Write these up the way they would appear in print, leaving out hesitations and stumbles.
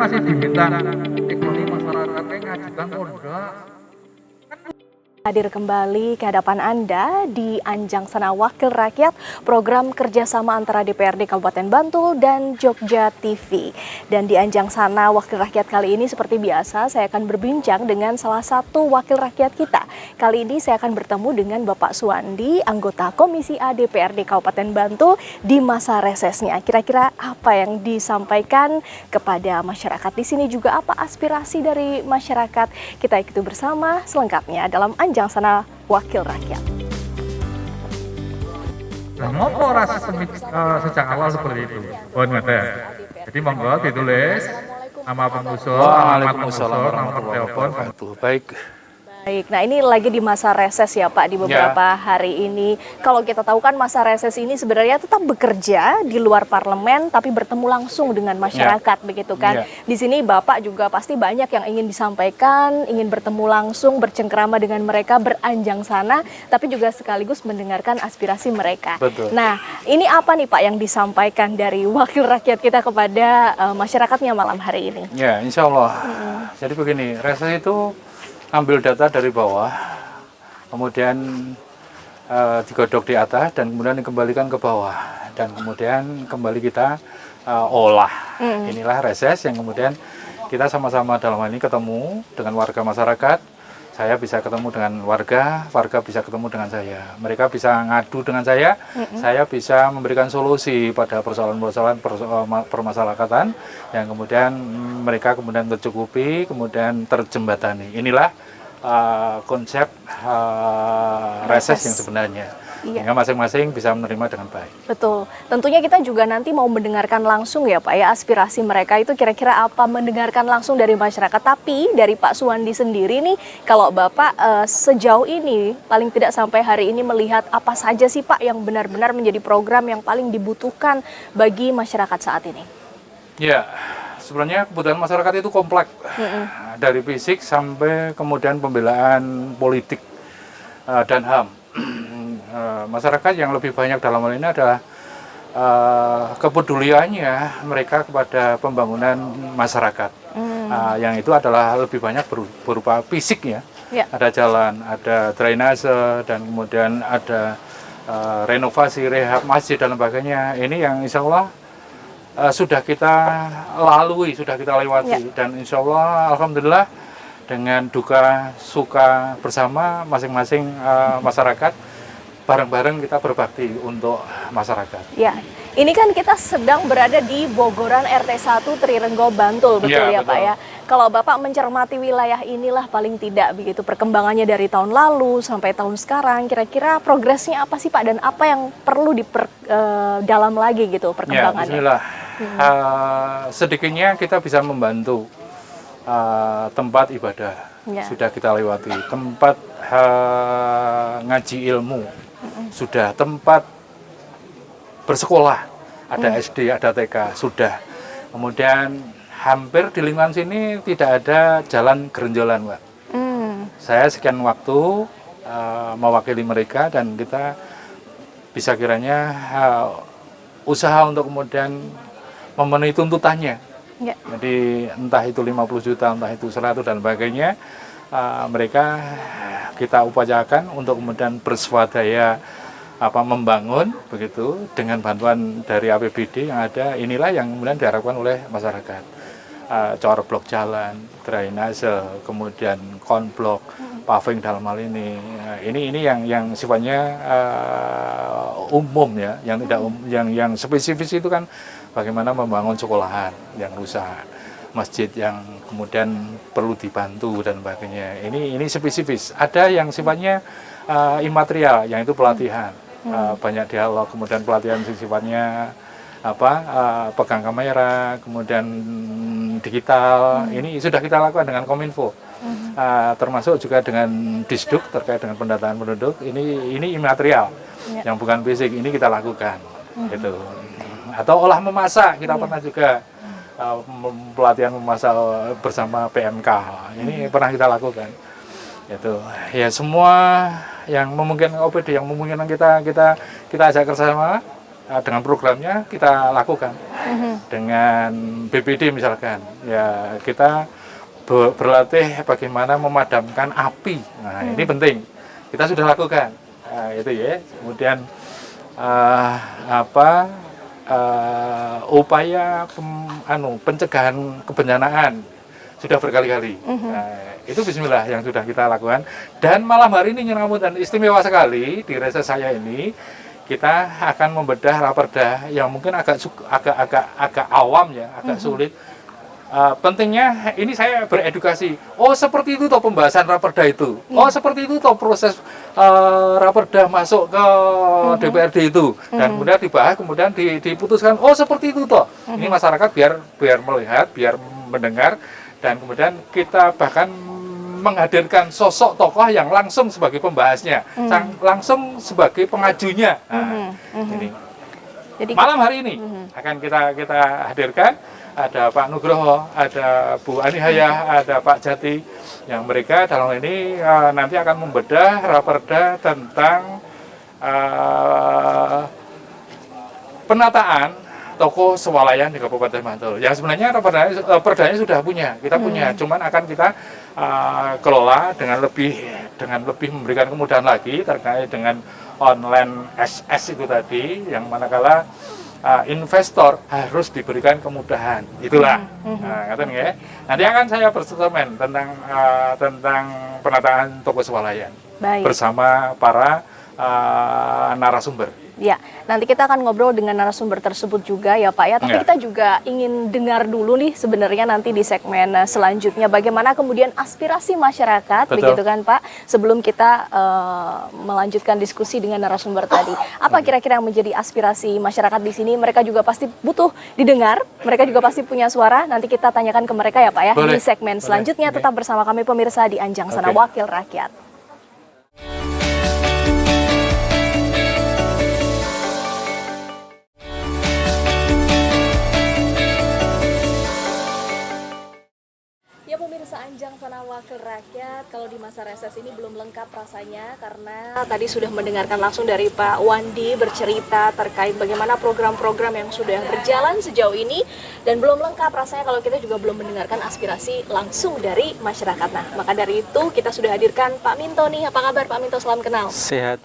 masih diminta ekonomi masyarakatnya ngajukan modal. Hadir kembali ke hadapan Anda di Anjang Sana Wakil Rakyat, program kerjasama antara DPRD Kabupaten Bantul dan Jogja TV. Dan di Anjang Sana Wakil Rakyat kali ini seperti biasa saya akan berbincang dengan salah satu wakil rakyat kita. Kali ini saya akan bertemu dengan Bapak Suwandi, anggota Komisi A DPRD Kabupaten Bantul di masa resesnya. Kira-kira apa yang disampaikan kepada masyarakat di sini, juga apa aspirasi dari masyarakat? Kita ikuti bersama selengkapnya dalam Anjang Sana Wakil Rakyat. Nah, ngopo rasa sejak awal seperti itu? Buat ngeten. Jadi monggo ditulis nama pengusul, nomor telepon. Baik. Baik, nah ini lagi di masa reses ya Pak, di beberapa hari ini. Kalau kita tahu kan masa reses ini sebenarnya tetap bekerja di luar parlemen, tapi bertemu langsung dengan masyarakat, begitu kan. Di sini Bapak juga pasti banyak yang ingin disampaikan, ingin bertemu langsung, bercengkerama dengan mereka, beranjang sana, tapi juga sekaligus mendengarkan aspirasi mereka. Betul. Nah, ini apa nih Pak yang disampaikan dari wakil rakyat kita kepada masyarakatnya malam hari ini? Ya, insya Allah. Jadi begini, reses itu ambil data dari bawah, kemudian digodok di atas, dan kemudian dikembalikan ke bawah, dan kemudian kembali kita olah. Inilah reses yang kemudian kita sama-sama dalam hal ini ketemu dengan warga masyarakat. Saya bisa ketemu dengan warga, warga bisa ketemu dengan saya. Mereka bisa ngadu dengan saya bisa memberikan solusi pada persoalan-persoalan permasyarakatan yang kemudian mereka kemudian tercukupi, kemudian terjembatani. Inilah konsep reses yang sebenarnya. Sehingga masing-masing bisa menerima dengan baik. Betul. Tentunya kita juga nanti mau mendengarkan langsung ya Pak ya, aspirasi mereka itu kira-kira apa, mendengarkan langsung dari masyarakat. Tapi dari Pak Suwandi sendiri nih, kalau Bapak sejauh ini paling tidak sampai hari ini melihat apa saja sih Pak yang benar-benar menjadi program yang paling dibutuhkan bagi masyarakat saat ini? Ya, sebenarnya kebutuhan masyarakat itu kompleks. Dari fisik sampai kemudian pembelaan politik dan HAM. Masyarakat yang lebih banyak dalam hal ini adalah kepeduliannya mereka kepada pembangunan masyarakat. Yang itu adalah lebih banyak berupa fisik ya. Ada jalan, ada drainase, dan kemudian ada renovasi, rehab masjid dan sebagainya. Ini yang insya Allah sudah kita lalui, sudah kita lewati, dan insya Allah alhamdulillah dengan duka suka bersama masing-masing masyarakat, bareng-bareng kita berbakti untuk masyarakat. Ya, ini kan kita sedang berada di Bogoran RT 1 Trirenggo Bantul, betul ya Pak ya. Kalau Bapak mencermati wilayah inilah paling tidak begitu perkembangannya dari tahun lalu sampai tahun sekarang, kira-kira progresnya apa sih Pak, dan apa yang perlu dalam lagi gitu perkembangannya? Ya, bismillah. Sedikitnya kita bisa membantu tempat ibadah, sudah kita lewati, tempat ngaji ilmu, sudah, tempat bersekolah, ada SD, ada TK, sudah. Kemudian hampir di lingkungan sini tidak ada jalan geronjolan, Mbak. Saya sekian waktu mewakili mereka, dan kita bisa kiranya usaha untuk kemudian memenuhi tuntutannya. Jadi entah itu 50 juta, entah itu 100 dan sebagainya, mereka kita upayakan untuk kemudian berswadaya membangun begitu dengan bantuan dari APBD yang ada. Inilah yang kemudian diharapkan oleh masyarakat. Cor blok jalan, drainase, kemudian konblok, paving dalam hal ini. Ini yang sifatnya umum ya, yang tidak yang spesifis itu kan bagaimana membangun sekolahan yang rusak, masjid yang kemudian perlu dibantu dan sebagainya. Ini spesifis. Ada yang sifatnya imaterial, yang itu pelatihan, banyak dialog, kemudian pelatihan sifatnya pegang kamera, kemudian digital. Ini sudah kita lakukan dengan Kominfo, termasuk juga dengan Disduk terkait dengan pendataan penduduk. Ini imaterial, yang bukan fisik. Ini kita lakukan, gitu. Atau olah memasak, kita pernah juga pelatihan memasak bersama PMK. Ini pernah kita lakukan. Itu ya, semua yang memungkinkan OPD, yang memungkinkan kita ajak kerjasama dengan programnya kita lakukan. dengan BPD misalkan. Ya kita berlatih bagaimana memadamkan api. Nah, ini penting. Kita sudah lakukan. Nah, itu ya. Kemudian upaya pencegahan kebencanaan sudah berkali-kali. Nah, itu bismillah yang sudah kita lakukan. Dan malam hari ini dan istimewa sekali di reses saya ini kita akan membedah raperda yang mungkin agak awam ya, agak sulit. Pentingnya ini saya beredukasi. Oh seperti itu toh pembahasan raperda itu. Oh seperti itu toh proses raperda masuk ke DPRD itu. Dan kemudian dibahas, kemudian diputuskan. Oh seperti itu toh. Ini masyarakat biar melihat, biar mendengar, dan kemudian kita bahkan menghadirkan sosok tokoh yang langsung sebagai pembahasnya, langsung sebagai pengajunya. Nah, jadi malam hari ini akan kita hadirkan. Ada Pak Nugroho, ada Bu Anihaya, ada Pak Jati, yang mereka dalam ini nanti akan membedah raperda tentang penataan toko swalayan di Kabupaten Bantul. Yang sebenarnya raperdanya sudah punya, kita punya, cuman akan kita kelola dengan lebih memberikan kemudahan lagi terkait dengan online SS itu tadi, yang manakala investor harus diberikan kemudahan, itulah. Ya. Nanti akan saya berstatement tentang penataan toko swalayan bersama para narasumber. Ya, nanti kita akan ngobrol dengan narasumber tersebut juga ya Pak ya. Tapi kita juga ingin dengar dulu nih sebenarnya nanti di segmen selanjutnya bagaimana kemudian aspirasi masyarakat, begitu kan Pak? Sebelum kita melanjutkan diskusi dengan narasumber tadi, apa kira-kira yang menjadi aspirasi masyarakat di sini? Mereka juga pasti butuh didengar, mereka juga pasti punya suara. Nanti kita tanyakan ke mereka ya Pak ya. Di segmen selanjutnya tetap bersama kami pemirsa di Anjang Sana Wakil Rakyat. Anjang Sana Wakil Rakyat, kalau di masa reses ini belum lengkap rasanya karena tadi sudah mendengarkan langsung dari Pak Wandi bercerita terkait bagaimana program-program yang sudah berjalan sejauh ini, dan belum lengkap rasanya kalau kita juga belum mendengarkan aspirasi langsung dari masyarakat. Nah, maka dari itu kita sudah hadirkan Pak Minto nih. Apa kabar Pak Minto? Salam kenal. Sehat.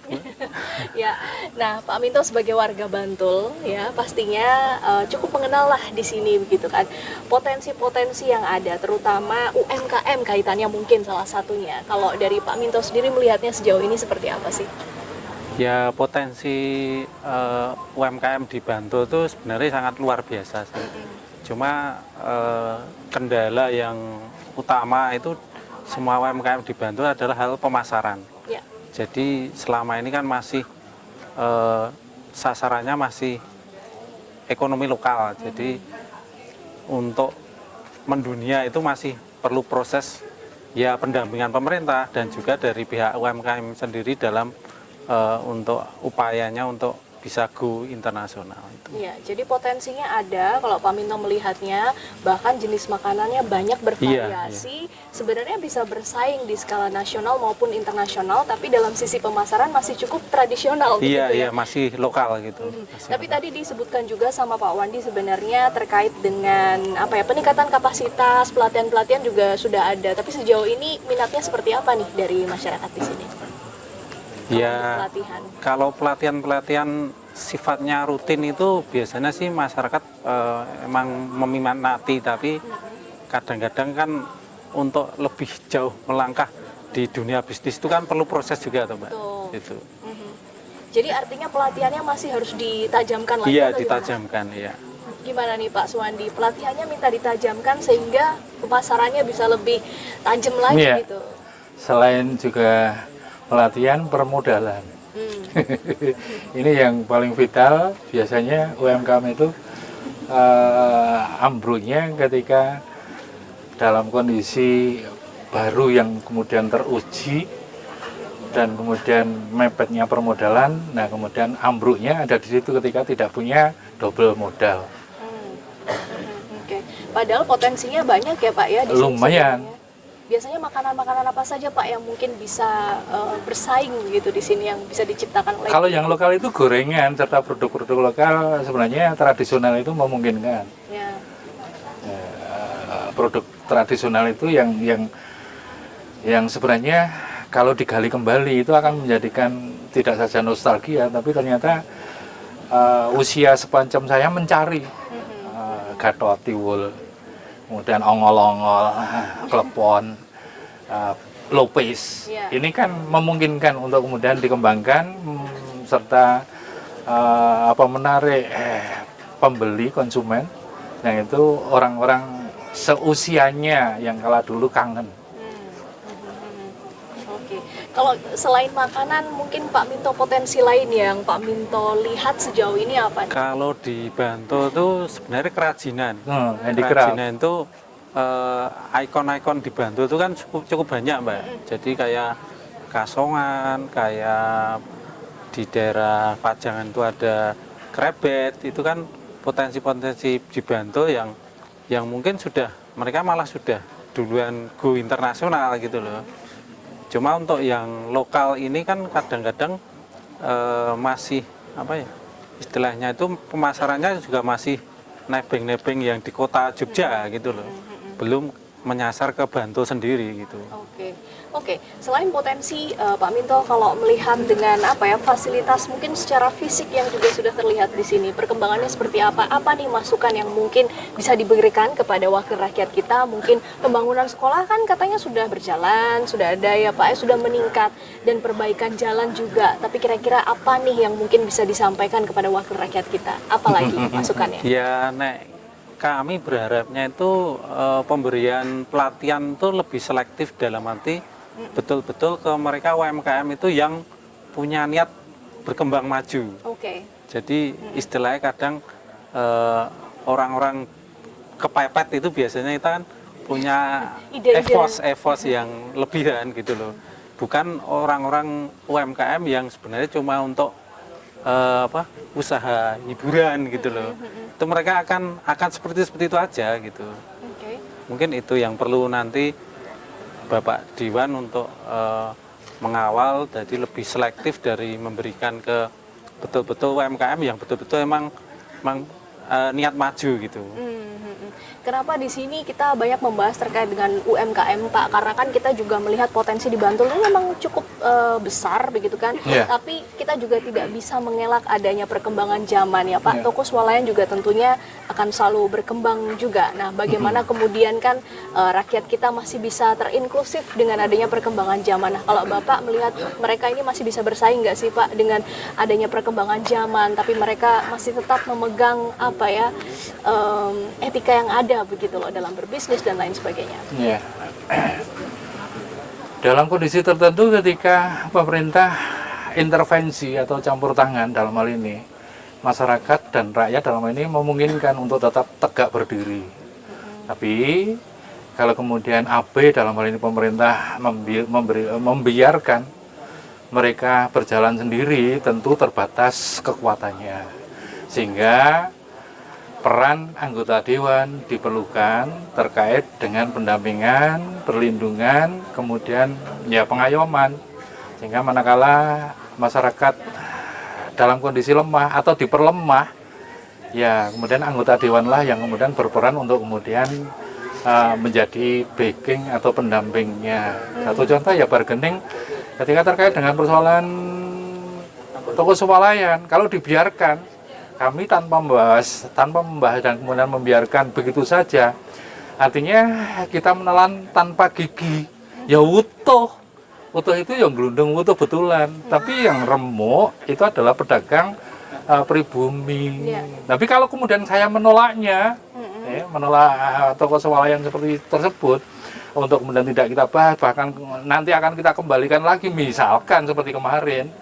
Ya, nah Pak Minto sebagai warga Bantul ya pastinya cukup mengenal lah di sini begitu kan potensi-potensi yang ada, terutama UMKM kaitannya mungkin salah satunya. Kalau dari Pak Minto sendiri melihatnya sejauh ini seperti apa sih? Ya potensi UMKM di Bantul itu sebenarnya sangat luar biasa sih. Cuma kendala yang utama itu semua UMKM di Bantul adalah hal pemasaran. Ya. Jadi selama ini kan masih sasarannya masih ekonomi lokal. Jadi untuk mendunia itu masih perlu proses ya pendampingan pemerintah dan juga dari pihak UMKM sendiri dalam untuk upayanya untuk bisa go internasional itu. Iya, jadi potensinya ada kalau Pak Minto melihatnya, bahkan jenis makanannya banyak bervariasi. Iya. Sebenarnya bisa bersaing di skala nasional maupun internasional, tapi dalam sisi pemasaran masih cukup tradisional. Iya, gitu, iya, masih lokal gitu. Tapi lokal. Tadi disebutkan juga sama Pak Wandi sebenarnya terkait dengan apa ya, peningkatan kapasitas, pelatihan-pelatihan juga sudah ada. Tapi sejauh ini minatnya seperti apa nih dari masyarakat di sini? Ya, kalau pelatihan-pelatihan sifatnya rutin itu biasanya sih masyarakat emang meminati, tapi kadang-kadang kan untuk lebih jauh melangkah di dunia bisnis itu kan perlu proses juga, Mbak. Gitu. Jadi artinya pelatihannya masih harus ditajamkan lagi? Iya, ditajamkan, iya. Gimana nih Pak Suwandi, pelatihannya minta ditajamkan sehingga pemasarannya bisa lebih tajam lagi gitu? Selain juga pelatihan permodalan. Ini yang paling vital. Biasanya UMKM itu ambruknya ketika dalam kondisi baru yang kemudian teruji dan kemudian mepetnya permodalan. Nah, kemudian ambruknya ada di situ ketika tidak punya double modal. Oke. Padahal potensinya banyak ya Pak ya di lumayan. sini. biasanya makanan-makanan apa saja Pak yang mungkin bisa bersaing gitu di sini yang bisa diciptakan oleh Kalau yang lokal itu gorengan serta produk-produk lokal sebenarnya tradisional itu memungkinkan. ya. Produk tradisional itu yang sebenarnya kalau digali kembali itu akan menjadikan tidak saja nostalgia, tapi ternyata usia sepanjang saya mencari gatot, tiwul, kemudian ongol-ongol, klepon, lopis. Ya. Ini kan memungkinkan untuk kemudian dikembangkan serta menarik pembeli konsumen yang itu orang-orang seusianya yang kala dulu kangen. Oke, kalau selain makanan mungkin Pak Minto potensi lain yang Pak Minto lihat sejauh ini apa? Kalau di Bantul itu sebenarnya kerajinan. Handicraft. Kerajinan itu ikon-ikon di Bantul itu kan cukup banyak Mbak. Jadi kayak Kasongan, kayak di daerah Pajangan itu ada krebet, itu kan potensi-potensi di Bantul yang mungkin mereka malah sudah duluan go internasional gitu loh. Cuma untuk yang lokal ini kan kadang-kadang masih istilahnya itu pemasarannya juga masih nebeng-nebeng yang di kota Jogja gitu loh, belum menyasar ke Bantul sendiri gitu. Oke. Selain potensi Pak Minto, kalau melihat dengan fasilitas mungkin secara fisik yang juga sudah terlihat di sini, perkembangannya seperti apa? Apa nih masukan yang mungkin bisa diberikan kepada wakil rakyat kita? Mungkin pembangunan sekolah kan katanya sudah berjalan, sudah ada ya Pak, sudah meningkat, dan perbaikan jalan juga. Tapi kira-kira apa nih yang mungkin bisa disampaikan kepada wakil rakyat kita? Apalagi masukannya? Ya, kami berharapnya itu pemberian pelatihan itu lebih selektif dalam arti betul-betul ke mereka UMKM itu yang punya niat berkembang maju. Jadi istilahnya kadang orang-orang kepepet itu biasanya kita kan punya effort yang lebihan gitu loh. Bukan orang-orang UMKM yang sebenarnya cuma untuk usaha hiburan gitu loh. Itu mereka akan seperti itu aja gitu. Mungkin itu yang perlu nanti Bapak Diwan untuk mengawal, jadi lebih selektif dari memberikan ke betul-betul UMKM yang betul-betul emang niat maju gitu. Kenapa di sini kita banyak membahas terkait dengan UMKM Pak? Karena kan kita juga melihat potensi di Bantul ini memang cukup besar begitu kan. Tapi kita juga tidak bisa mengelak adanya perkembangan zaman ya Pak. Toko swalayan juga tentunya akan selalu berkembang juga. Nah, bagaimana kemudian kan rakyat kita masih bisa terinklusif dengan adanya perkembangan zaman. Nah, kalau Bapak melihat mereka ini masih bisa bersaing nggak sih Pak dengan adanya perkembangan zaman, tapi mereka masih tetap memegang etika yang ada begitu loh dalam berbisnis dan lain sebagainya. Dalam kondisi tertentu ketika pemerintah intervensi atau campur tangan dalam hal ini, masyarakat dan rakyat dalam hal ini memungkinkan untuk tetap tegak berdiri. Tapi kalau kemudian AB dalam hal ini pemerintah membiarkan mereka berjalan sendiri, tentu terbatas kekuatannya. Sehingga peran anggota dewan diperlukan terkait dengan pendampingan, perlindungan, kemudian pengayoman, sehingga manakala masyarakat dalam kondisi lemah atau diperlemah, kemudian anggota dewanlah yang kemudian berperan untuk kemudian menjadi backing atau pendampingnya. Satu contoh bargaining ketika terkait dengan persoalan toko swalayan, kalau dibiarkan kami tanpa membahas dan kemudian membiarkan begitu saja, artinya kita menelan tanpa gigi, utuh itu yang gelundung utuh betulan, tapi yang remuk itu adalah pedagang pribumi. Tapi kalau kemudian saya menolaknya, menolak toko swalayan seperti tersebut, untuk kemudian tidak kita bahas, bahkan nanti akan kita kembalikan lagi, misalkan seperti kemarin,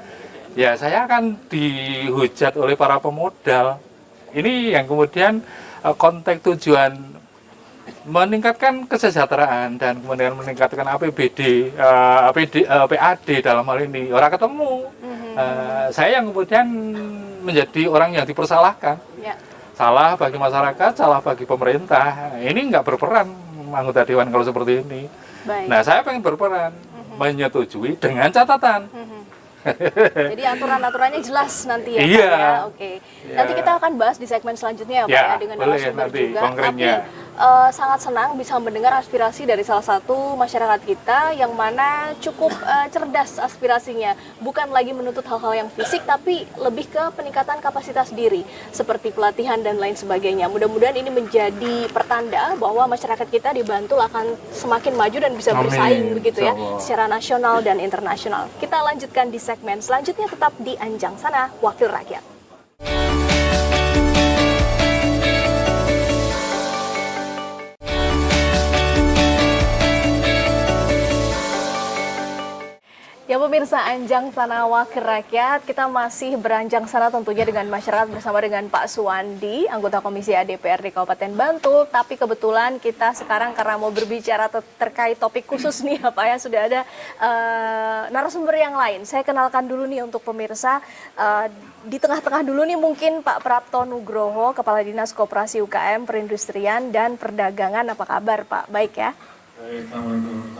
saya akan dihujat oleh para pemodal. Ini yang kemudian konteks tujuan meningkatkan kesejahteraan dan kemudian meningkatkan PAD dalam hal ini. Orang ketemu, saya yang kemudian menjadi orang yang dipersalahkan. Salah bagi masyarakat, salah bagi pemerintah. Ini nggak berperan anggota dewan kalau seperti ini. Baik. Nah, saya pengen berperan menyetujui dengan catatan. Jadi aturan-aturannya jelas nanti ya, Iya. Pak ya. Oke. Iya. Nanti kita akan bahas di segmen selanjutnya ya, Pak Ya, ya, dengan boleh narasumber nanti juga. konkretnya. Tapi sangat senang bisa mendengar aspirasi dari salah satu masyarakat kita yang mana cukup cerdas aspirasinya. Bukan lagi menuntut hal-hal yang fisik, tapi lebih ke peningkatan kapasitas diri seperti pelatihan dan lain sebagainya. Mudah-mudahan ini menjadi pertanda bahwa masyarakat kita di Bantul akan semakin maju dan bisa Amin. bersaing begitu ya, Insyaallah. secara nasional dan internasional. Kita lanjutkan di segmen selanjutnya, tetap di Anjang Sana Wakil Rakyat. Ya pemirsa Anjang Sana Wakil Rakyat, kita masih beranjang sana tentunya dengan masyarakat bersama dengan Pak Suwandi, anggota Komisi DPRD Kabupaten Bantul. Tapi kebetulan kita sekarang karena mau berbicara terkait topik khusus nih ya Pak ya, sudah ada narasumber yang lain. Saya kenalkan dulu nih untuk pemirsa, di tengah-tengah dulu nih mungkin Pak Prapto Nugroho, Kepala Dinas Koperasi UKM, Perindustrian dan Perdagangan. Apa kabar Pak? Baik ya?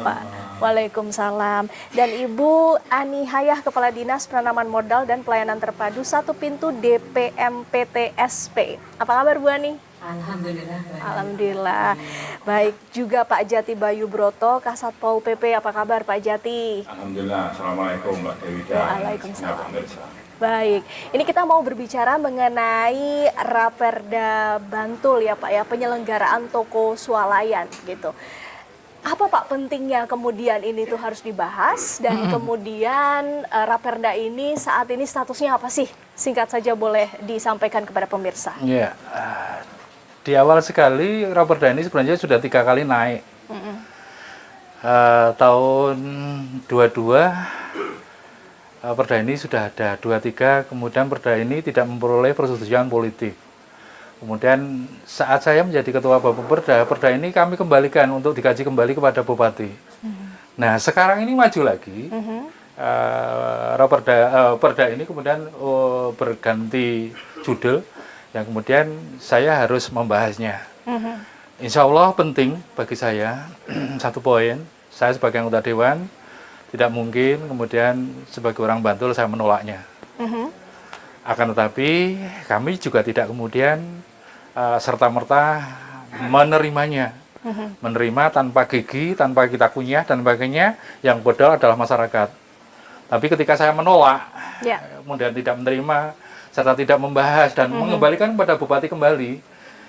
Pak, Waalaikumsalam. Dan Ibu Ani Hayah, Kepala Dinas Penanaman Modal dan Pelayanan Terpadu Satu Pintu DPMPTSP. Apa kabar Bu Ani? Alhamdulillah. Alhamdulillah. Baik, juga Pak Jati Bayu Broto, Kasat Pol PP. Apa kabar Pak Jati? Alhamdulillah. Assalamualaikum Mbak Dewi dan Waalaikumsalam. pemirsa. Baik, ini kita mau berbicara mengenai Raperda Bantul ya Pak ya, penyelenggaraan toko swalayan gitu. Apa Pak pentingnya kemudian ini tuh harus dibahas dan kemudian Raperda ini saat ini statusnya apa sih? Singkat saja boleh disampaikan kepada pemirsa. Ya, di awal sekali Raperda ini sebenarnya sudah 3 kali naik. Tahun 22 Perda ini sudah ada 23, kemudian Perda ini tidak memperoleh persetujuan politik. Kemudian saat saya menjadi ketua Bappeperda, Perda ini kami kembalikan untuk dikaji kembali kepada Bupati. Nah sekarang ini maju lagi, Perda ini kemudian berganti judul, yang kemudian saya harus membahasnya. Insya Allah penting bagi saya, satu poin, saya sebagai anggota Dewan, tidak mungkin kemudian sebagai orang Bantul saya menolaknya. Akan tetapi kami juga tidak kemudian serta-merta menerimanya. Menerima tanpa gigi, tanpa kita kunyah dan sebagainya, yang bodoh adalah masyarakat. Tapi ketika saya menolak, kemudian tidak menerima, serta tidak membahas dan mengembalikan kepada Bupati kembali,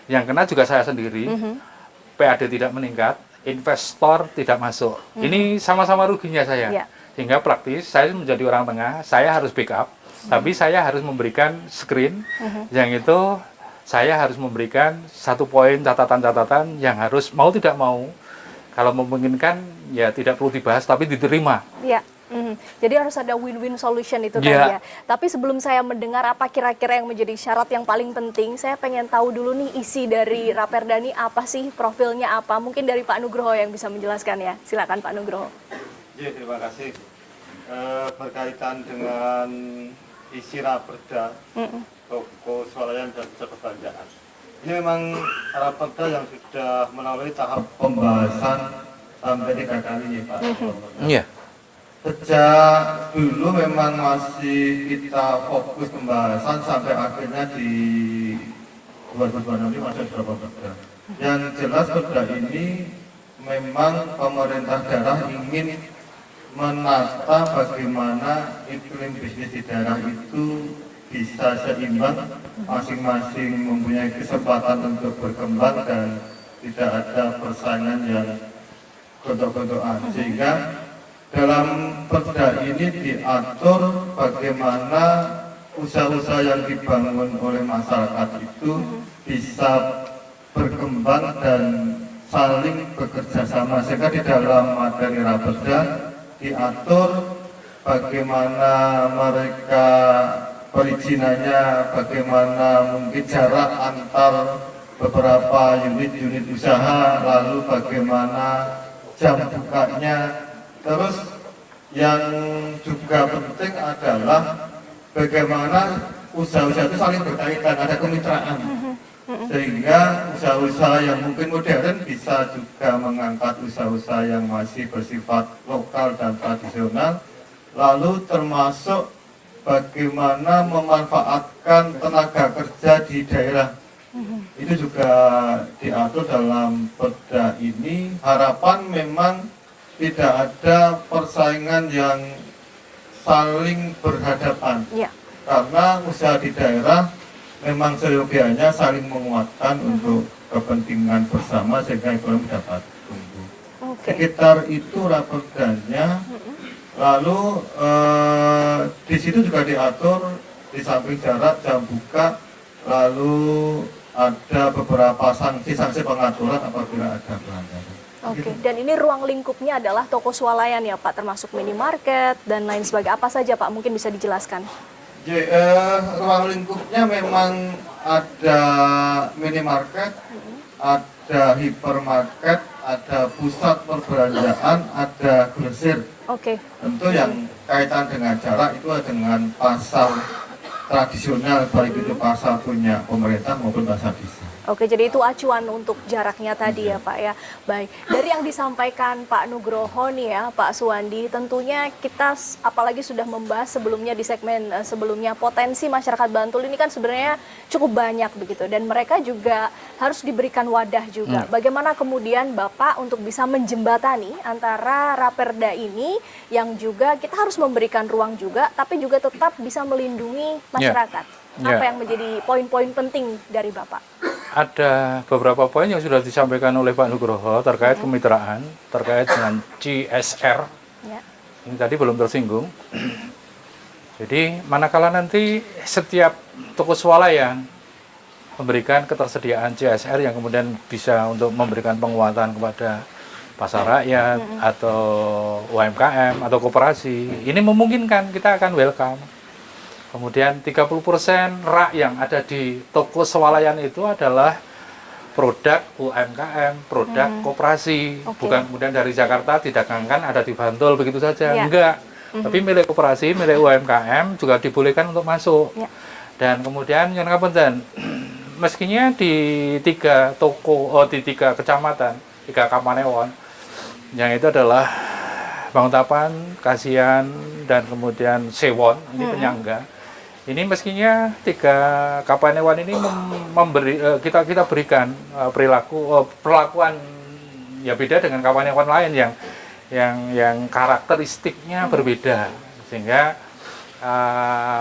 yang kena juga saya sendiri, PAD tidak meningkat, investor tidak masuk. Ini sama-sama ruginya saya. Sehingga praktis, saya menjadi orang tengah, saya harus backup, tapi saya harus memberikan screen, yang itu saya harus memberikan satu poin catatan-catatan yang harus mau tidak mau, kalau memungkinkan ya tidak perlu dibahas tapi diterima. Iya. Jadi harus ada win-win solution itu tadi ya. Tapi sebelum saya mendengar apa kira-kira yang menjadi syarat yang paling penting, saya pengen tahu dulu nih isi dari Raperda ini apa sih, profilnya apa? Mungkin dari Pak Nugroho yang bisa menjelaskan ya. Silakan Pak Nugroho. Ya, terima kasih. Berkaitan dengan isi Raperda, toko swalayan dan pusat perbelanjaan. Ini memang Raperda yang sudah melalui tahap pembahasan sampai 3 kali nih Pak. Iya. Sejak dulu memang masih kita fokus pembahasan sampai akhirnya di 2026 masih berapa perda. Yang jelas perda ini memang pemerintah daerah ingin menata bagaimana iklim bisnis di daerah itu bisa seimbang, masing-masing mempunyai kesempatan untuk berkembang dan tidak ada persaingan yang gontok-gontokan. Sehingga dalam perda ini diatur bagaimana usaha-usaha yang dibangun oleh masyarakat itu bisa berkembang dan saling bekerja sama. Sehingga di dalam materi Raperda diatur bagaimana mereka perizinannya, bagaimana mungkin jarak antar beberapa unit-unit usaha, lalu bagaimana jam bukanya. Terus yang juga penting adalah bagaimana usaha-usaha itu saling berkaitan, ada kemitraan. sehingga usaha-usaha yang mungkin modern bisa juga mengangkat usaha-usaha yang masih bersifat lokal dan tradisional, lalu termasuk bagaimana memanfaatkan tenaga kerja di daerah. Itu juga diatur dalam perda ini. Harapan memang tidak ada persaingan yang saling berhadapan, karena usaha di daerah memang seyogianya saling menguatkan untuk kepentingan bersama sehingga ekonomi dapat tumbuh. Sekitar itu raperdanya. Lalu di situ juga diatur di samping jarak, jam buka, lalu ada beberapa sanksi pengaturan apabila ada pelanggaran. Oke, dan ini ruang lingkupnya adalah toko swalayan ya Pak, termasuk minimarket dan lain sebagainya. Apa saja Pak, mungkin bisa dijelaskan? Ruang lingkupnya memang ada minimarket, ada hipermarket, ada pusat perbelanjaan, ada grosir. Tentu yang kaitan dengan jarak itu dengan pasar tradisional, baik itu pasar punya pemerintah maupun pasar desa. Oke, jadi itu acuan untuk jaraknya tadi ya Pak ya. Baik, dari yang disampaikan Pak Nugroho nih ya, Pak Suwandi, tentunya kita apalagi sudah membahas sebelumnya di segmen sebelumnya, potensi masyarakat Bantul ini kan sebenarnya cukup banyak begitu, dan mereka juga harus diberikan wadah juga. Bagaimana kemudian Bapak untuk bisa menjembatani antara Raperda ini yang juga kita harus memberikan ruang juga, tapi juga tetap bisa melindungi masyarakat. Apa yang menjadi poin-poin penting dari Bapak? Ada beberapa poin yang sudah disampaikan oleh Pak Nugroho terkait kemitraan, terkait dengan CSR. Ini tadi belum tersinggung. Jadi manakala nanti setiap toko swalayan memberikan ketersediaan CSR yang kemudian bisa untuk memberikan penguatan kepada pasar rakyat atau UMKM atau koperasi, ini memungkinkan, kita akan welcome. Kemudian 30% rak yang ada di toko swalayan itu adalah produk UMKM, produk koperasi. Bukan kemudian dari Jakarta didagangkan ada di Bantul begitu saja. Enggak. Tapi milik koperasi, milik UMKM juga dibolehkan untuk masuk. Dan kemudian yang ngapunten, meskinya di 3 toko, di 3 kecamatan, 3 kapanewon, yang itu adalah Banguntapan, Kasihan, dan kemudian Sewon, ini penyangga. Ini meskinya 3 kapanewon ini memberi kita berikan perlakuan ya beda dengan kapanewon lain yang karakteristiknya berbeda, sehingga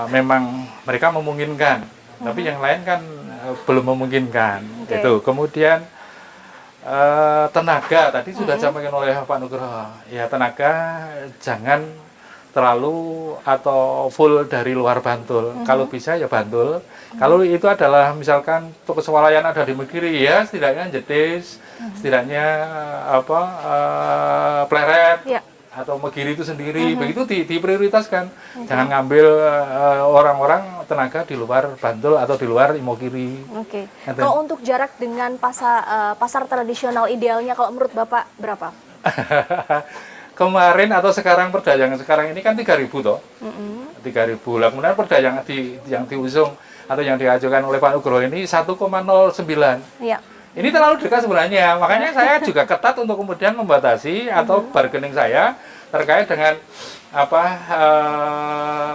memang mereka memungkinkan, tapi yang lain kan belum memungkinkan. Itu kemudian tenaga tadi sudah disampaikan oleh Pak Nugroho. Ya, tenaga jangan terlalu atau full dari luar Bantul. Kalau bisa ya Bantul. Kalau itu adalah misalkan toko swalayan ada di Megiri, ya setidaknya Jetis, setidaknya Pleret atau Megiri itu sendiri. Begitu diprioritaskan. Jangan ngambil orang-orang tenaga di luar Bantul atau di luar Imogiri. Kalau untuk jarak dengan pasar tradisional idealnya kalau menurut Bapak berapa? Kemarin atau sekarang perda yang sekarang ini kan 3.000 toh. 3.000. Lah kemudian perda yang diusung atau yang diajukan oleh Pak Nugroho ini 1,09. Ini terlalu dekat sebenarnya. Makanya saya juga ketat untuk kemudian membatasi atau bargaining saya terkait dengan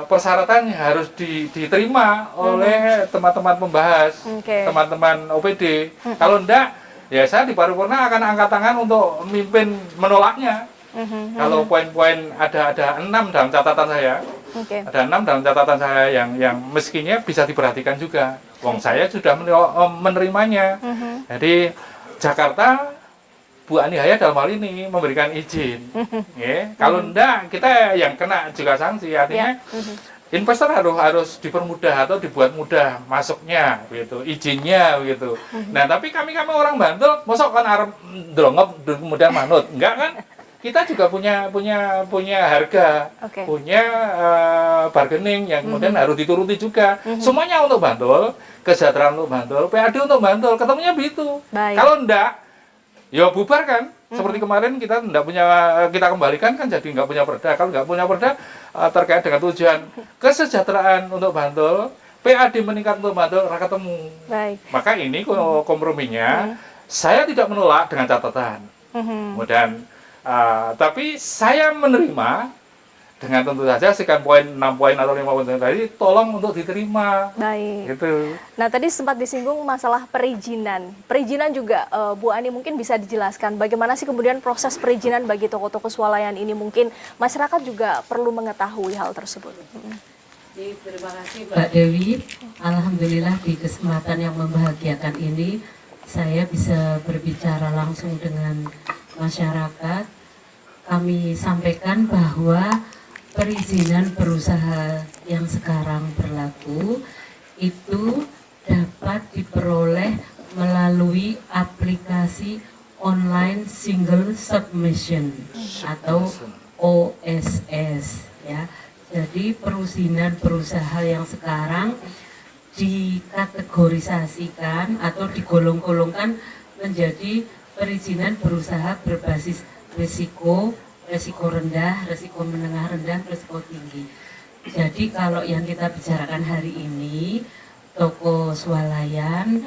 persyaratan yang harus diterima oleh teman-teman pembahas, teman-teman OPD. Kalau enggak, ya saya di paripurna akan angkat tangan untuk memimpin menolaknya. Kalau poin-poin ada 6 dalam catatan saya, ada 6 dalam catatan saya yang meskinya bisa diperhatikan juga. Wong saya sudah menerimanya. Jadi Jakarta, Bu Ani Hayat dalam hal ini memberikan izin. Kalau enggak, kita yang kena juga sanksi. Artinya investor harus dipermudah atau dibuat mudah masuknya, gitu, izinnya, gitu. Nah, tapi kami orang Bantul, mosok kan arep ndrongop kemudian manut, enggak kan? Kita juga punya harga, punya bargaining yang kemudian harus dituruti juga. Semuanya untuk Bantul, kesejahteraan untuk Bantul, PAD untuk Bantul, ketemunya begitu. Kalau enggak, ya bubar kan. Seperti kemarin kita kembalikan kan jadi nggak punya perda. Kalau nggak punya perda terkait dengan tujuan kesejahteraan untuk Bantul, PAD meningkat untuk bantu ora ketemu. Baik. Maka ini komprominya saya tidak menolak dengan catatan. Kemudian tapi saya menerima dengan tentu saja sekian poin, 6 poin atau 5 poin tadi tolong untuk diterima. Baik. Gitu. Nah, tadi sempat disinggung masalah perizinan. Perizinan juga Bu Ani mungkin bisa dijelaskan bagaimana sih kemudian proses perizinan bagi toko-toko swalayan ini, mungkin masyarakat juga perlu mengetahui hal tersebut. Terima kasih Mbak Dewi. Alhamdulillah di kesempatan yang membahagiakan ini saya bisa berbicara langsung dengan masyarakat. Kami sampaikan bahwa perizinan berusaha yang sekarang berlaku itu dapat diperoleh melalui aplikasi online single submission atau OSS ya. Jadi perizinan berusaha yang sekarang dikategorisasikan atau digolong-golongkan menjadi perizinan berusaha berbasis risiko rendah, risiko menengah rendah, risiko tinggi. Jadi kalau yang kita bicarakan hari ini, toko swalayan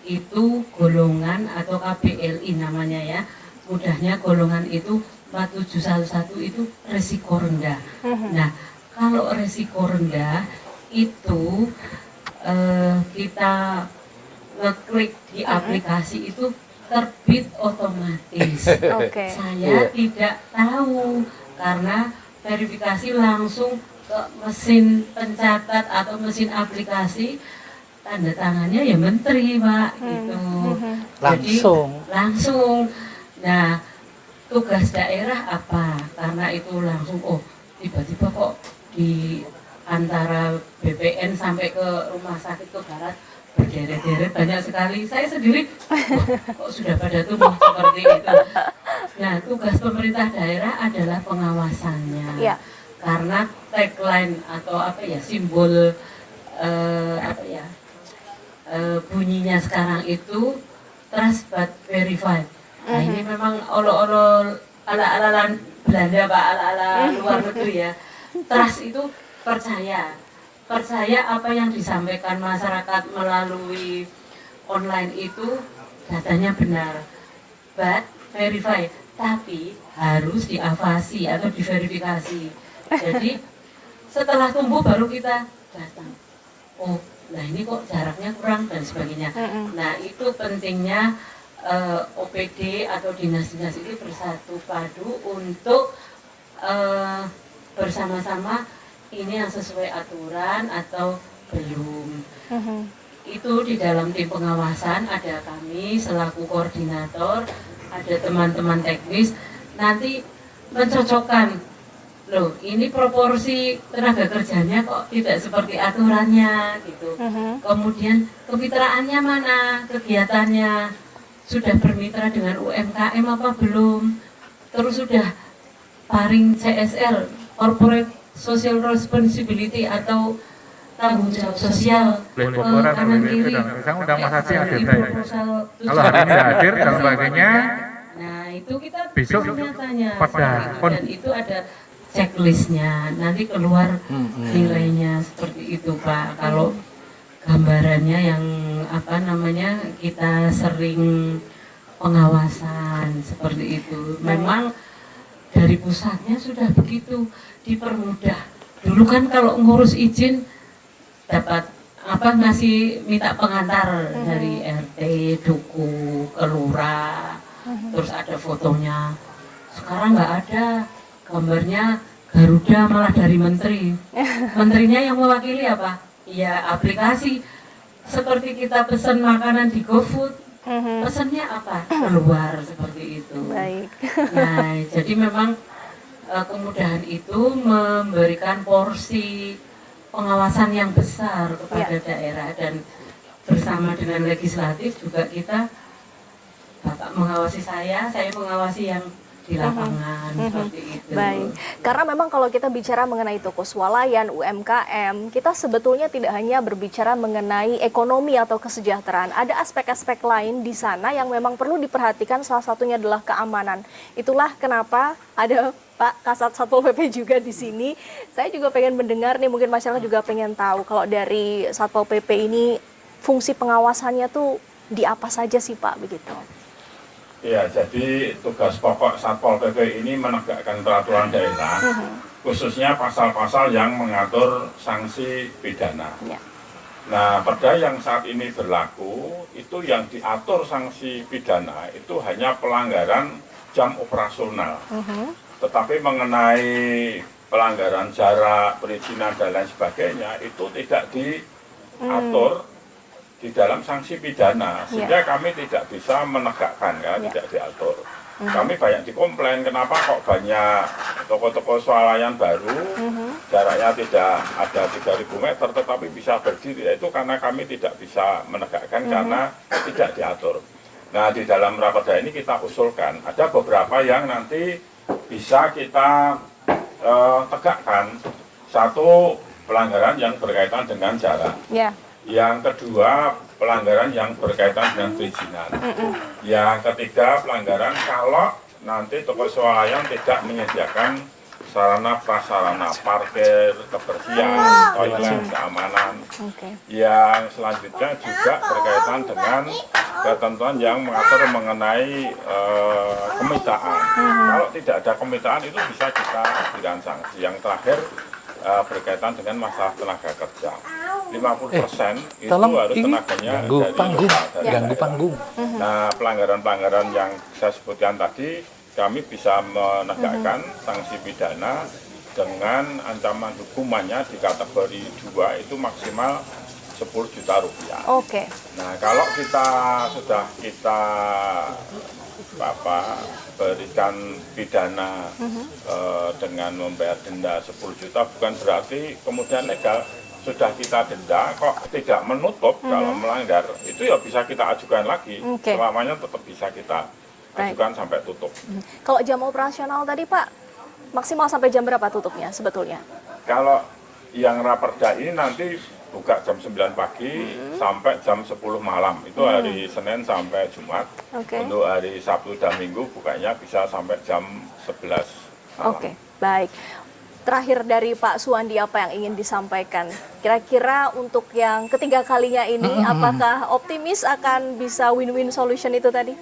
itu golongan atau KBLI namanya ya, mudahnya golongan itu 4711 itu risiko rendah. Nah, kalau risiko rendah itu kita ngeklik di aplikasi itu terbit otomatis. Saya tidak tahu karena verifikasi langsung ke mesin pencatat atau mesin aplikasi, tanda tangannya ya menteri Pak gitu. Langsung. Nah, tugas daerah apa? Karena itu langsung tiba-tiba kok di antara BPN sampai ke rumah sakit ke barat berderet-deret banyak sekali. Saya sendiri kok sudah pada tumbuh seperti itu. Nah, tugas pemerintah daerah adalah pengawasannya. Ya. Karena tagline atau simbol bunyinya sekarang itu trust but verified. Nah, ini memang olo-olo ala-ala Belanda Pak, ala-ala luar negeri ya. Trust itu percaya apa yang disampaikan masyarakat melalui online itu datanya benar, but verify, tapi harus diavasi atau diverifikasi. Jadi setelah tumbuh baru kita datang, nah ini kok jaraknya kurang dan sebagainya. Nah, itu pentingnya OPD atau dinas-dinas itu bersatu padu untuk bersama-sama ini yang sesuai aturan atau belum. Itu di dalam tim pengawasan ada kami selaku koordinator, ada teman-teman teknis, nanti mencocokkan, loh ini proporsi tenaga kerjanya kok tidak seperti aturannya gitu. Kemudian kemitraannya mana, kegiatannya sudah bermitra dengan UMKM apa belum, terus sudah paring CSR, corporate social responsibility atau tanggung jawab sosial kanan kiri. Saya undang Mas Haji hadir saya. Kalau hari ini hadir dan sebagainya, nah itu kita besok nyatanya pada dan itu ada checklistnya, nanti keluar nilainya seperti itu Pak. Kalau gambarannya yang kita sering pengawasan seperti itu, memang dari pusatnya sudah begitu dipermudah. Dulu kan kalau ngurus izin dapat minta pengantar dari RT, duku, kelurah, terus ada fotonya. Sekarang nggak ada, gambarnya Garuda malah dari menteri. Menterinya yang mewakili apa? Ya aplikasi. Seperti kita pesan makanan di GoFood, pesannya apa? Keluar seperti itu. Baik. Nah, jadi memang kemudahan itu memberikan porsi pengawasan yang besar kepada daerah, dan bersama dengan legislatif juga kita, Bapak mengawasi saya mengawasi yang di lapangan seperti itu. Baik, karena memang kalau kita bicara mengenai toko swalayan, UMKM, kita sebetulnya tidak hanya berbicara mengenai ekonomi atau kesejahteraan. Ada aspek-aspek lain di sana yang memang perlu diperhatikan, salah satunya adalah keamanan. Itulah kenapa ada Pak Kasat Satpol PP juga di sini. Saya juga pengen mendengar nih, mungkin masyarakat juga pengen tahu kalau dari Satpol PP ini fungsi pengawasannya tuh di apa saja sih Pak begitu? Ya, jadi tugas pokok Satpol PP ini menegakkan peraturan daerah, khususnya pasal-pasal yang mengatur sanksi pidana. Ya. Nah, perda yang saat ini berlaku, itu yang diatur sanksi pidana itu hanya pelanggaran jam operasional. Tetapi mengenai pelanggaran jarak, perizinan, dan lain sebagainya, itu tidak diatur di dalam sanksi pidana, sehingga kami tidak bisa menegakkan, ya, tidak diatur. Kami banyak dikomplain, kenapa kok banyak toko-toko swalayan baru, jaraknya tidak ada 3.000 meter, tetapi bisa berdiri. Itu karena kami tidak bisa menegakkan karena tidak diatur. Nah, di dalam raperda ini kita usulkan, ada beberapa yang nanti bisa kita tegakkan. Satu, pelanggaran yang berkaitan dengan jarak. Yang kedua, pelanggaran yang berkaitan dengan perizinan. Yang ketiga, pelanggaran kalau nanti toko swalayan tidak menyediakan sarana prasarana parkir, kebersihan, toilet, keamanan. Yang selanjutnya juga berkaitan dengan ketentuan yang mengatur mengenai kemitraan. Kalau tidak ada kemitraan itu bisa kita berikan sanksi. Yang terakhir berkaitan dengan masalah tenaga kerja. 50% itu harus tenaganya ganggu panggung. Nah, pelanggaran-pelanggaran yang saya sebutkan tadi, kami bisa menegakkan sanksi pidana dengan ancaman hukumannya di kategori 2 itu maksimal 10 juta rupiah. Nah, kalau kita sudah berikan pidana dengan membayar denda 10 juta, bukan berarti kemudian legal. Sudah kita denda kok tidak menutup kalau melanggar, itu ya bisa kita ajukan lagi. Selamanya tetap bisa kita ajukan sampai tutup. Kalau jam operasional tadi Pak, maksimal sampai jam berapa tutupnya sebetulnya? Kalau yang raperda ini nanti buka jam 9 pagi sampai jam 10 malam. Itu hari Senin sampai Jumat. Untuk hari Sabtu dan Minggu bukanya bisa sampai jam 11 malam. Baik. Terakhir dari Pak Suwandi, apa yang ingin disampaikan? Kira-kira untuk yang ketiga kalinya ini, apakah optimis akan bisa win-win solution itu tadi?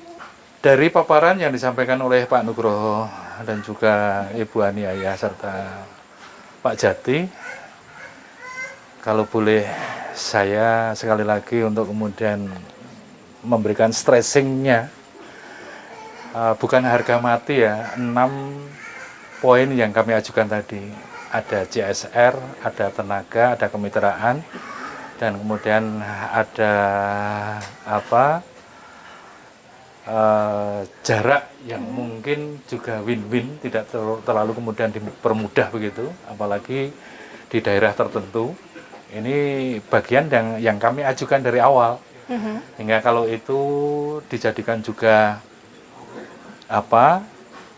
Dari paparan yang disampaikan oleh Pak Nugroho dan juga Ibu Aniaya serta Pak Jati, kalau boleh saya sekali lagi untuk kemudian memberikan stressingnya, bukan harga mati ya, 6 poin yang kami ajukan tadi. Ada CSR, ada tenaga, ada kemitraan, dan kemudian ada jarak yang mungkin juga win-win, tidak terlalu kemudian dipermudah begitu, apalagi di daerah tertentu. Ini bagian yang kami ajukan dari awal, hingga kalau itu dijadikan juga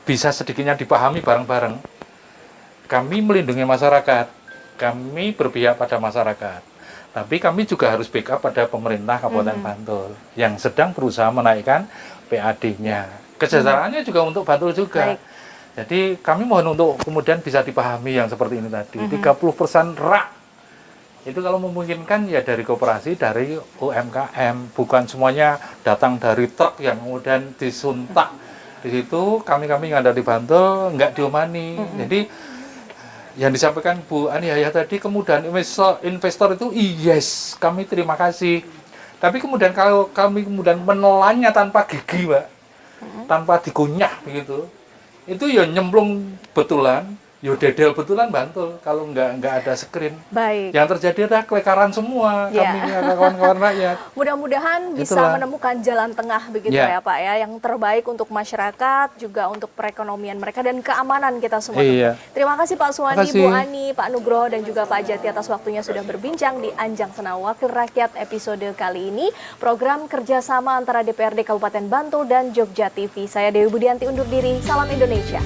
bisa sedikitnya dipahami bareng-bareng. Kami melindungi masyarakat, kami berpihak pada masyarakat, tapi kami juga harus backup pada pemerintah Kabupaten Bantul yang sedang berusaha menaikkan PAD-nya. Kejajarannya juga untuk Bantul juga. Jadi kami mohon untuk kemudian bisa dipahami yang seperti ini tadi. 30% rak itu kalau memungkinkan ya dari koperasi, dari UMKM, bukan semuanya datang dari truk yang kemudian disuntak. Di situ kami yang ada di Bantul nggak diomani. Jadi yang disampaikan Bu Aniaya tadi, kemudian investor itu yes, kami terima kasih. Tapi kemudian kalau kami kemudian menelannya tanpa gigi, Mbak, tanpa dikunyah begitu, itu ya nyemplung betulan, ya dedel betulan Bantul kalau nggak ada screen. Yang terjadi adalah kelekaran semua kami kawan-kawan rakyat. Mudah-mudahan bisa menemukan jalan tengah begitu ya Pak ya, yang terbaik untuk masyarakat, juga untuk perekonomian mereka dan keamanan kita semua. Terima kasih Pak Suwandi, Bu Ani, Pak Nugroho dan juga Pak Jati atas waktunya sudah berbincang di Anjang Sana Wakil Rakyat episode kali ini, program kerjasama antara DPRD Kabupaten Bantul dan Jogja TV. Saya Dewi Budianti undur diri, salam Indonesia.